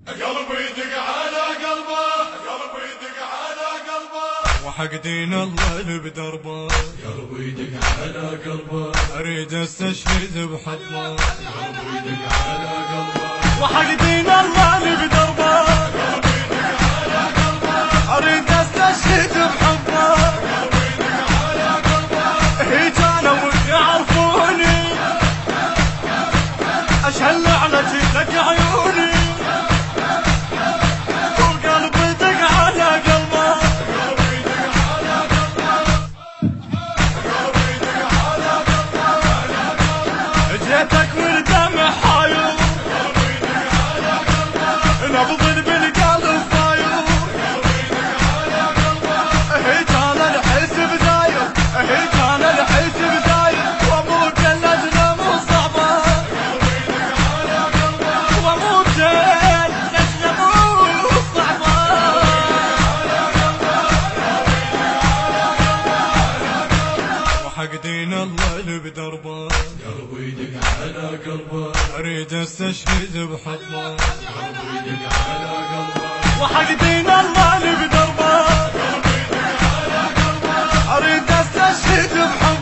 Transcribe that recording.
قلبي يدق على قلبه، قلبي يدق على قلبه، وحق دين الله اللي بدربه. قلبي يدق على قلبه، اريد استشهد بحبه. قلبي يدق على قلبه، وحق دين الله اللي بدربه. قلبي يدق على قلبه، اريد استشهد بحبه. قلبي يدق على قلبه، هيج انا ويعرفوني اشهل على جيتك عيوني. وقلبي يدق على قلبه، قلبي يدق على قلبه، قلبي يدق على قلبه، جيتك والدمع حاير، قلبي يدق على قلبه، نبض بالقلب طاير. قلبي يدق على قلبه، هيج انا الحسب داير، هيج انا الحسب داير. وابوك اللجنه مو صعبه، قلبي يدق على قلبه، وابوك اللجنه مو صعبه. وحق دين الله اللي بدربه. قلبي يدق على قلبه، اريد استشهد بحبه. قلبي يدق على قلبه، وحق دين الله اللي بدربه. قلبي يدق على قلبه، اريد استشهد بحبه.